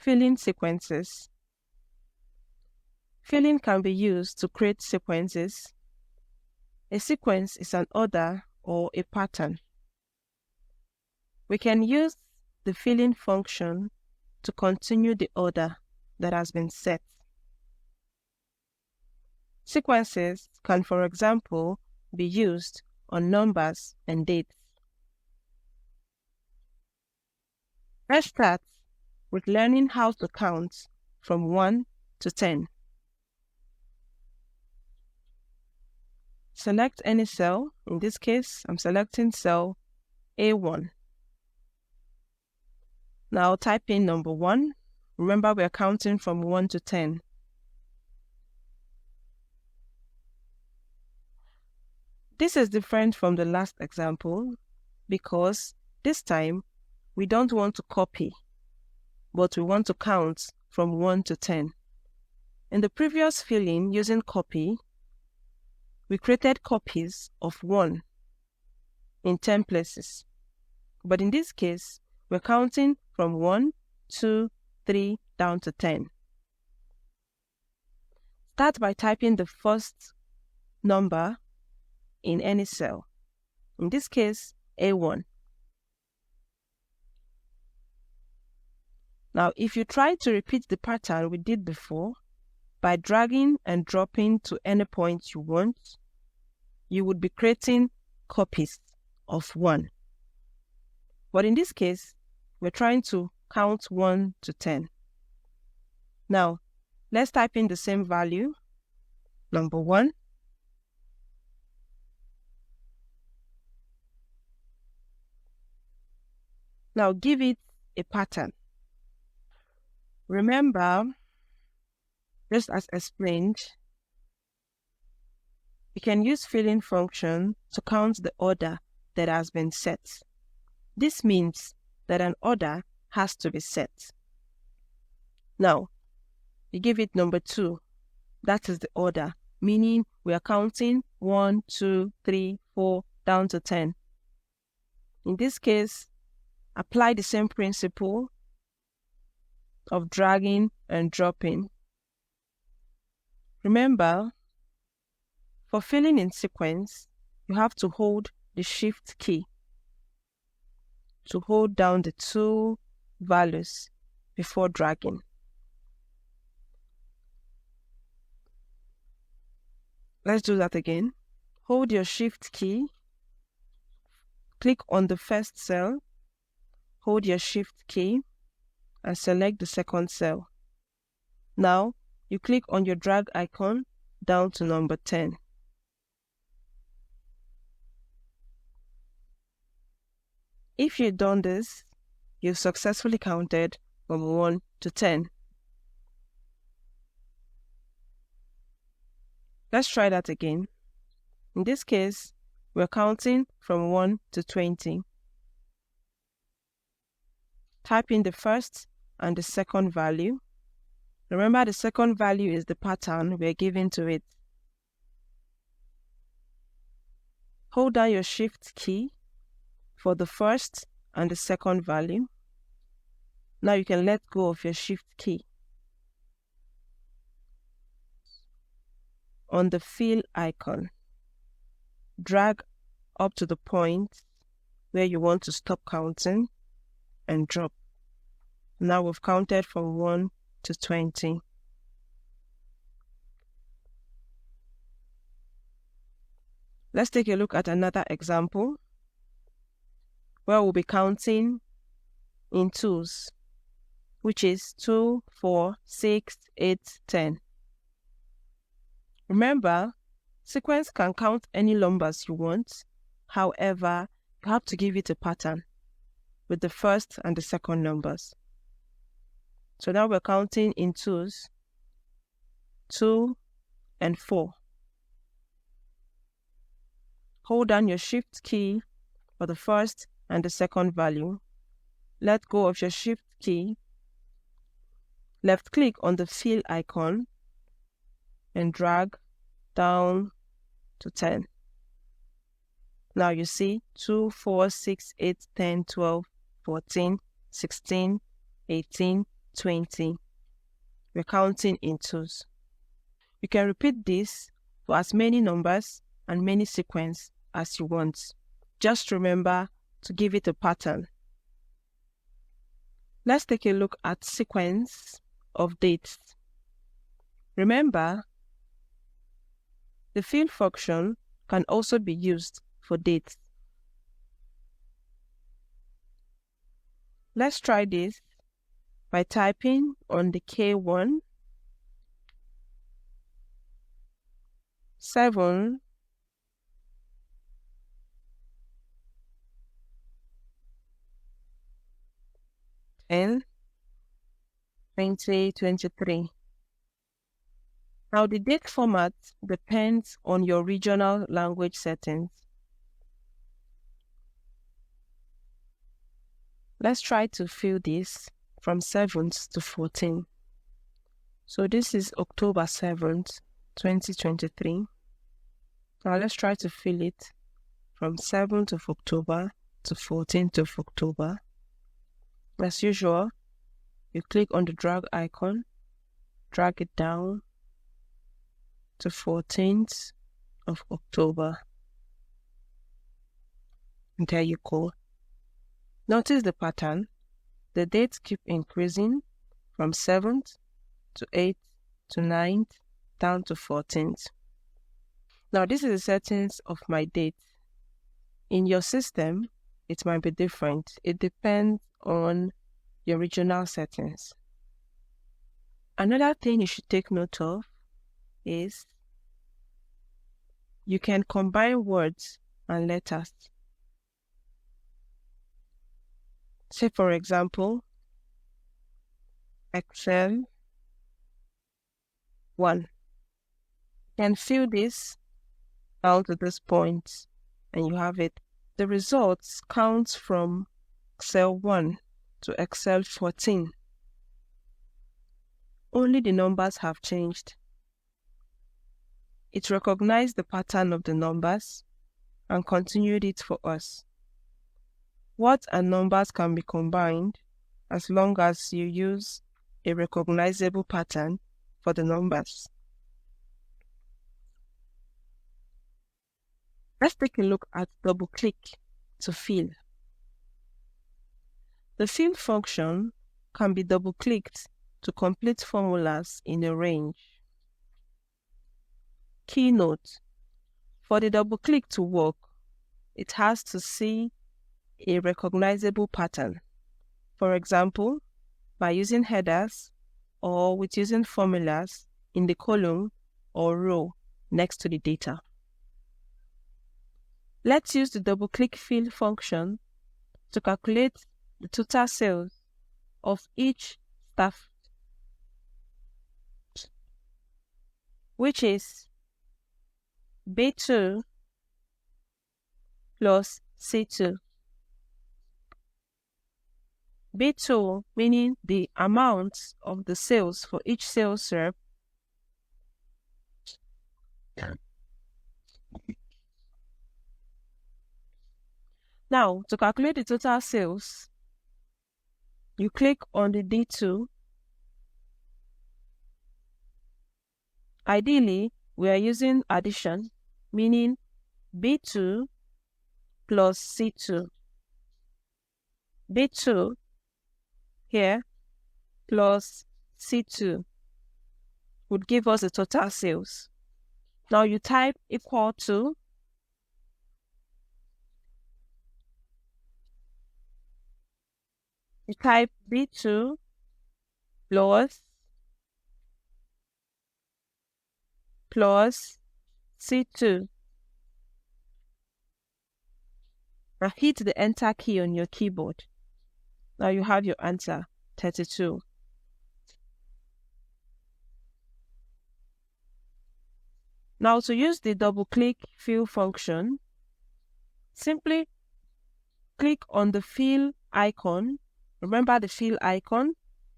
Filling sequences. Filling can be used to create sequences. A sequence is an order or a pattern. We can use the filling function to continue the order that has been set. Sequences can, for example, be used on numbers and dates. Let's start with learning how to count from 1 to 10. Select any cell. In this case, I'm selecting cell A1. Now type in number 1. Remember, we are counting from 1 to 10. This is different from the last example because this time we don't want to copy, but we want to count from 1 to 10. In the previous filling using copy, we created copies of 1 in 10 places. But in this case, we're counting from 1, 2, 3, down to 10. Start by typing the first number in any cell. In this case, A1. Now, if you try to repeat the pattern we did before, by dragging and dropping to any point you want, you would be creating copies of 1. But in this case, we're trying to count 1 to 10. Now, let's type in the same value, number 1. Now, give it a pattern. Remember, just as explained, we can use filling function to count the order that has been set. This means that an order has to be set. Now, you give it number 2. That is the order, meaning we are counting 1, 2, 3, 4, down to 10. In this case, apply the same principle of dragging and dropping. Remember, for filling in sequence, you have to hold the Shift key to hold down the 2 values before dragging. Let's do that again. Hold your Shift key, click on the first cell, hold your Shift key, and select the second cell. Now, you click on your drag icon down to number 10. If you've done this, you've successfully counted from 1 to 10. Let's try that again. In this case, we're counting from 1 to 20. Type in the first and the second value. Remember, the second value is the pattern we're giving to it. Hold down your Shift key for the first and the second value. Now you can let go of your Shift key. On the fill icon, drag up to the point where you want to stop counting and drop. Now we've counted from 1 to 20. Let's take a look at another example where we'll be counting in 2s, which is 2, 4, 6, 8, 10. Remember, sequence can count any numbers you want. However, you have to give it a pattern with the first and the second numbers. So now we're counting in 2s, 2 and 4. Hold down your Shift key for the first and the second value. Let go of your Shift key. Left click on the fill icon and drag down to 10. Now you see 2, 4, 6, 8, 10, 12, 14, 16, 18, 20. We're counting in twos. You can repeat this for as many numbers and many sequences as you want. Just remember to give it a pattern. Let's take a look at sequence of dates. Remember, the fill function can also be used for dates. Let's try this by typing on the K1, 7, 10, 2023. Now the date format depends on your regional language settings. Let's try to fill this from 7th to 14th. So this is October 7th, 2023. Now let's try to fill it from 7th of October to 14th of October. As usual, you click on the drag icon, drag it down to 14th of October. And there you go. Notice the pattern. The dates keep increasing from 7th to 8th to 9th down to 14th. Now this is the settings of my date. In your system, it might be different. It depends on your regional settings. Another thing you should take note of is you can combine words and letters. Say, for example, Excel 1. You can fill this down to this point and you have it. The results count from Excel 1 to Excel 14. Only the numbers have changed. It recognized the pattern of the numbers and continued it for us. Words and numbers can be combined as long as you use a recognizable pattern for the numbers. Let's take a look at double-click to fill. The fill function can be double-clicked to complete formulas in a range. Keynote: for the double-click to work, it has to see a recognizable pattern. For example, by using headers or with using formulas in the column or row next to the data. Let's use the double-click fill function to calculate the total sales of each staff, which is B2 plus C2. B2 meaning the amount of the sales for each sales rep. Now, to calculate the total sales, you click on the D2. Ideally, we are using addition, meaning B2 plus C2. B2 here plus C2 would give us the total sales. Now you type equal to B2 plus C2. Now hit the enter key on your keyboard. Now you have your answer, 32. Now to use the double-click fill function, simply click on the fill icon. Remember the fill icon,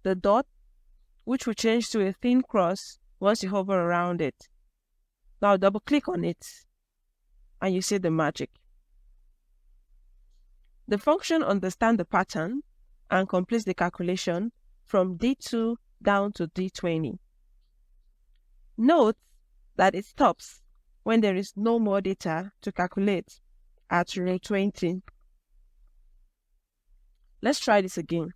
the dot, which will change to a thin cross once you hover around it. Now double-click on it and you see the magic. The function understands the pattern and completes the calculation from D2 down to D20. Note that it stops when there is no more data to calculate at row 20. Let's try this again.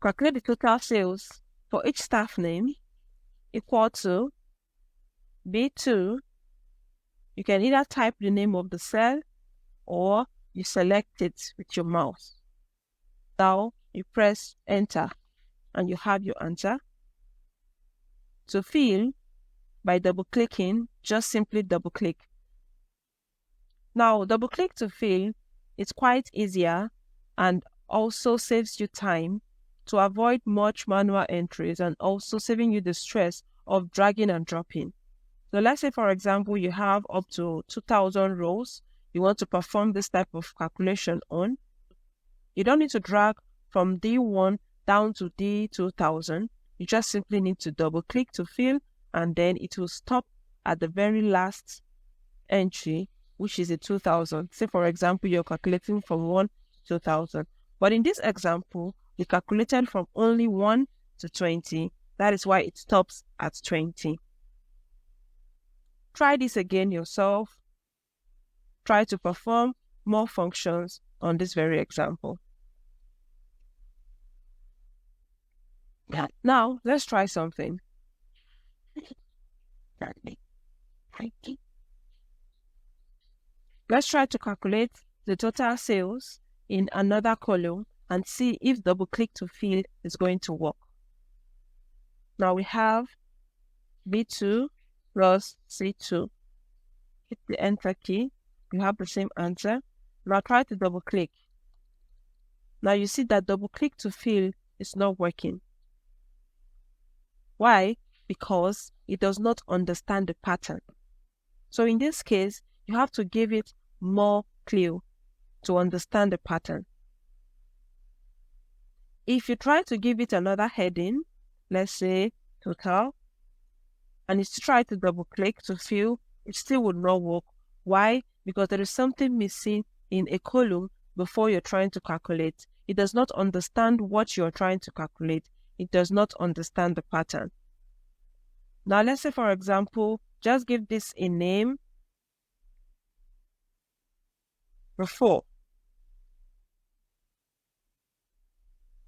Calculate the total sales for each staff name equal to B2. You can either type the name of the cell or you select it with your mouse. Now you press enter and you have your answer. To fill, by double clicking, just simply double click. Now double click to fill is quite easier and also saves you time to avoid much manual entries and also saving you the stress of dragging and dropping. So let's say, for example, you have up to 2,000 rows you want to perform this type of calculation on. You don't need to drag from D1 down to D2000. You just simply need to double click to fill, and then it will stop at the very last entry, which is a 2000. Say, for example, you're calculating from 1 to 2000. But in this example, we calculated from only 1 to 20. That is why it stops at 20. Try this again yourself. Try to perform more functions on this very example. Now, let's try something. Let's try to calculate the total sales in another column and see if double click to fill is going to work. Now we have B2 plus C2. Hit the enter key. You have the same answer. Now try to double click. Now you see that double click to fill is not working. Why? Because it does not understand the pattern. So in this case, you have to give it more clue to understand the pattern. If you try to give it another heading, let's say total, and it's try to double click to fill, it still would not work. Why? Because there is something missing in a column before you're trying to calculate. It does not understand what you're trying to calculate. It does not understand the pattern. Now let's say, for example, just give this a name, before.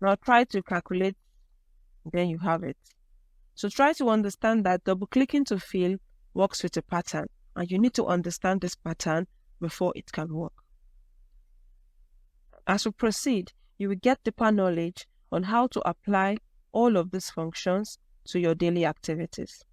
Now try to calculate, then you have it. So try to understand that double clicking to fill works with a pattern, and you need to understand this pattern before it can work. As we proceed, you will get deeper knowledge on how to apply all of these functions to your daily activities.